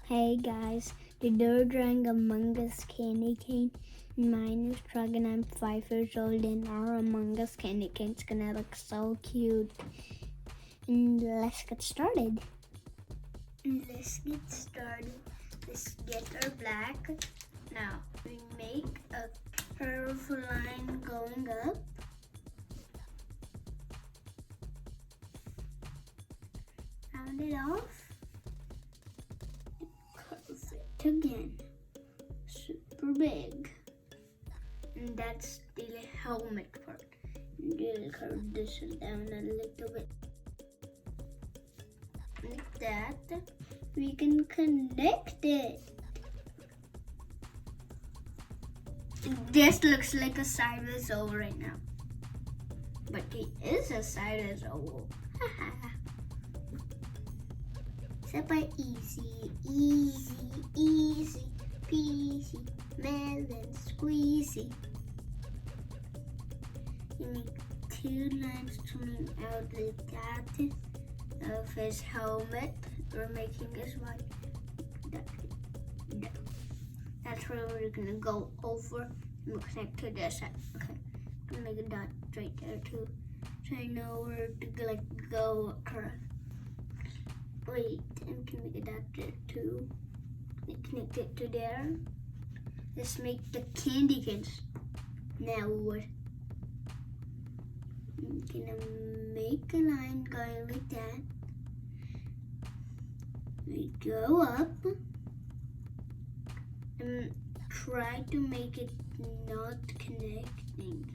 Hey guys, today we're drawing Among Us candy cane. My name is Trug and I'm 5 years old and our Among Us candy cane's gonna look so cute. And let's get started. Let's get our black. Now we make a curved line going up. Round it off. Again, super big, and that's the helmet part. We'll curve this down a little bit like that. We can connect it. This looks like a sideways oval right now, but it is a sideways oval. Super easy, peasy, melon squeezy. You need 2 lines coming out like that of his helmet. We're making his white. That's where we're gonna go over and we'll connect to this side. Okay, I'm gonna make a dot right there too, so I know where to go across. Wait, I'm gonna make a dot there too. Connect it to there. Let's make the candy canes. Now what? I'm gonna make a line going like that. We go up and try to make it not connecting.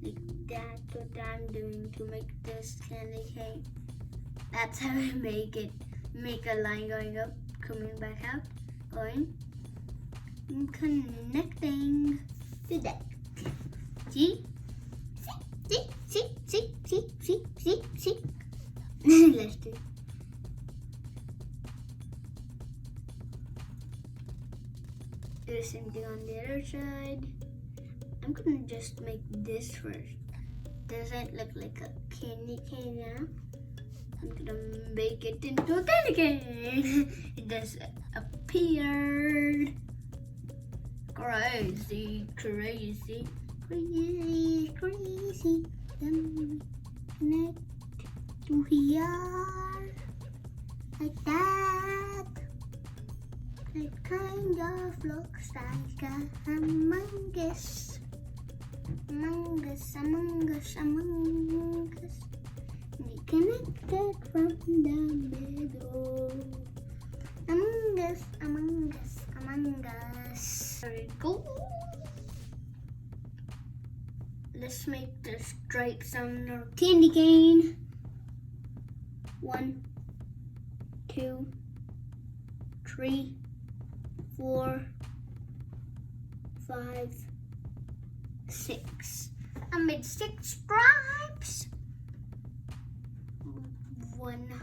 Like that's what I'm doing to make this candy cane. That's how I make it. Make a line going up, coming back out, going, and connecting to that. See? See? Let's do it. Do the same thing on the other side. I'm gonna just make this first. Doesn't look like a candy cane now. I'm gonna make it into a candy cane. It just appeared. Crazy. Then connect to here. Like that. It kind of looks like a Among Us. We connected from the middle. Among Us. Very cool. Let's make the stripes on our candy cane. 1, 2, 3, 4, 5, 6. I made 6 stripes. 1,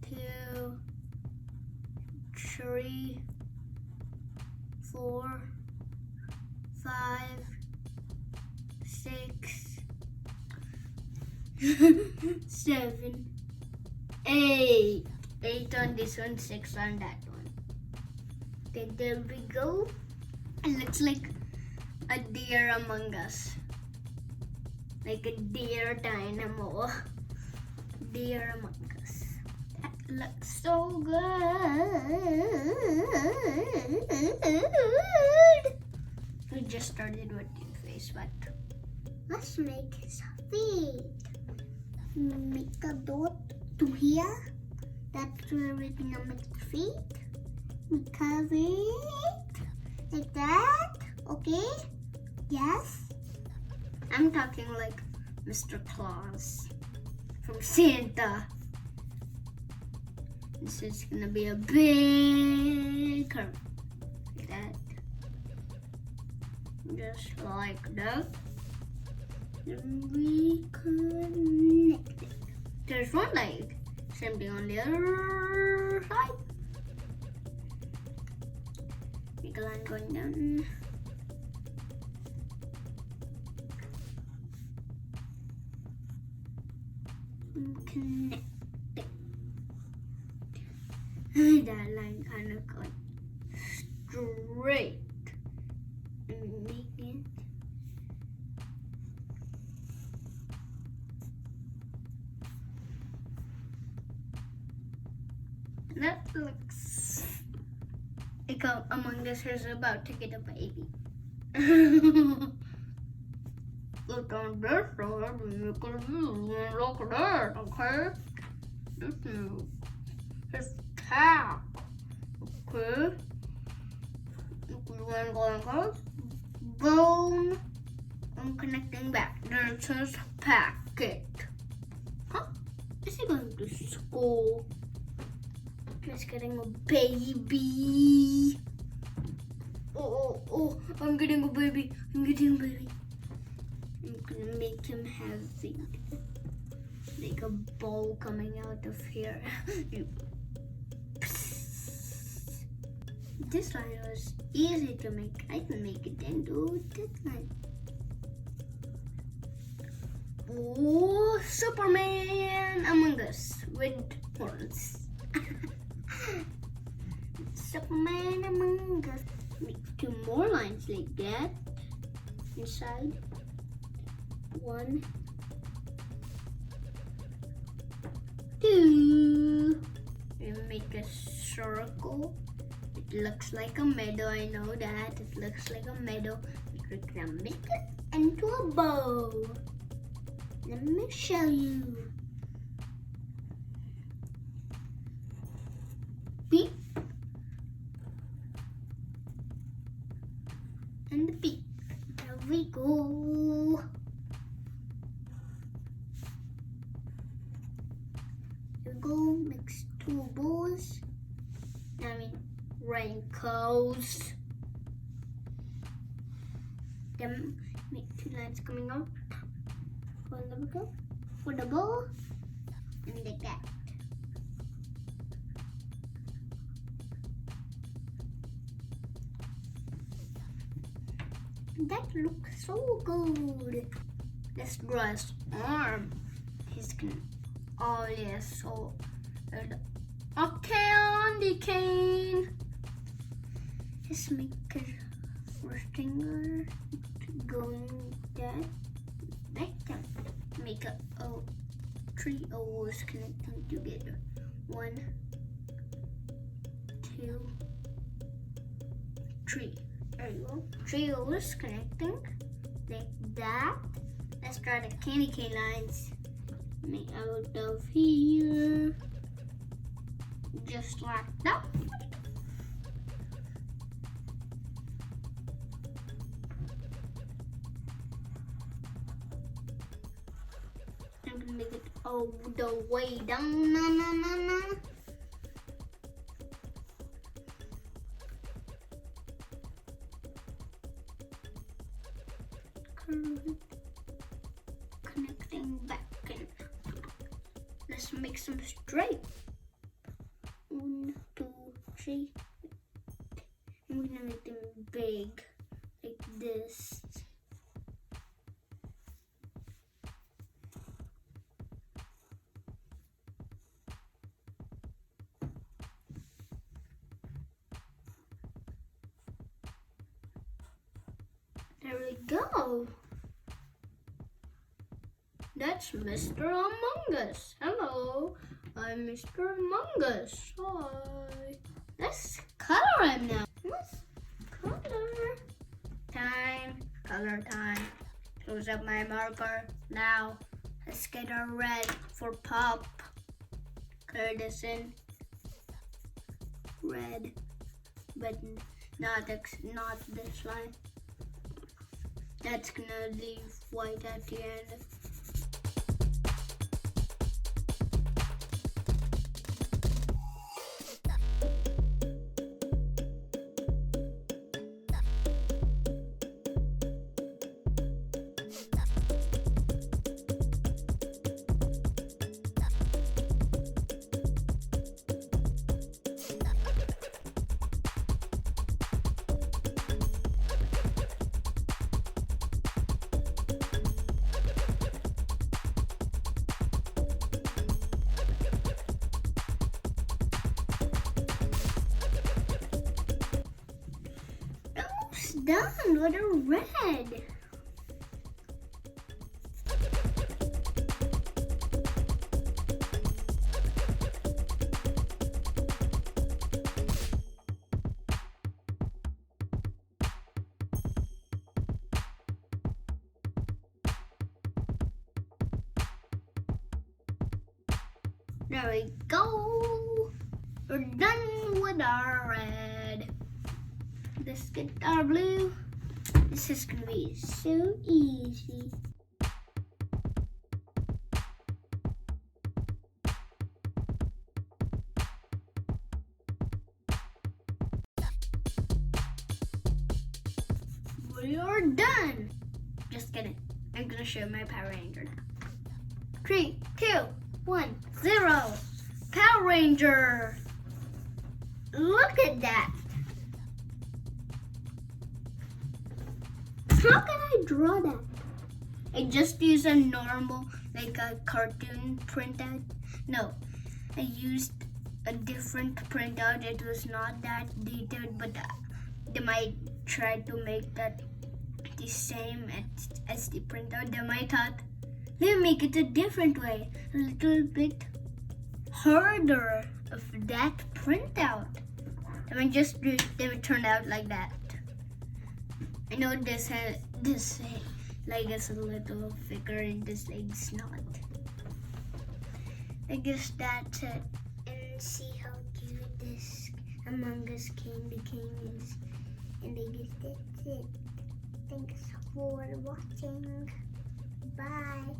2, 3, 4, 5, 6, 7, 8. 8 on this one, 6 on that one. Okay, there we go. It looks like a deer among us. Like a deer dynamo. Deer among us. That looks so good. We just started with the face, but let's make his feet. Make a dot to here. That's where we're gonna make the feet. We cover it like that. Okay? Yes? I'm talking like Mr. Claus from Santa. This is gonna be a big curve. Like that. Just like that. Then we connect it. There's one leg. Same thing on the other side. Make a line going down. Connect it. That line kind of like straight and make it that looks like Among Us is about to get a baby. Look on this side and you can look at that, okay? This is his tap, okay? Boom. I'm connecting back. There's his packet. Huh? Is he going to school? Just getting a baby. Oh, I'm getting a baby. I'm gonna make him heavy. Like a ball coming out of here. This line was easy to make. I can make it into this line. Oh, Superman Among Us with horns. Superman Among Us. Make 2 more lines like that. Inside. 1, 2. We make a circle. It looks like a meadow. I know that. It looks like a meadow. We're gonna make it into a bow. Let me show you. Beep. And the beep. There we go. Here we go. Mix 2 bows. Raincoats. Then make 2 lines coming out. For the bow. And like that. That looks so good. Let's draw his arm. His can. Oh yes, so a candy cane. Let's make a first finger going that. Make a 3 O's connecting together. 1, 2, 3. There you go. 3 O's connecting like that. Let's draw the candy cane lines. Make out of here. Just like that. I'm gonna make it all the way down. Na. Curve. Connecting back in. Let's make some straight. 1, 2, 3. I'm gonna make them big, like this. There we go. That's Mr. Among Us. Hello, I'm Mr. Among Us. Hi. Let's color him now. Let's color. Color time. Close up my marker. Now, let's get our red for Pop. Color this in. Red. But not this line. That's gonna leave white at the end. almost done with a red. There we go. We're done with our red. Let's get our blue. This is gonna be so easy. We are done. Just kidding. I'm gonna show my Power Ranger now. 3, 2, 1, 0. Power Ranger. Look at that. How can I draw that? I just use a normal, like a cartoon printout. No, I used a different printout. It was not that detailed, but they might try to make that the same as the printout. They might thought, let me make it a different way, a little bit harder of that printout. I mean, just they would turn out like that. I know this leg is a little thicker and this leg's not. I guess that's it. And see how cute this Among Us candy cane is. And I guess that's it. Thanks for watching. Bye.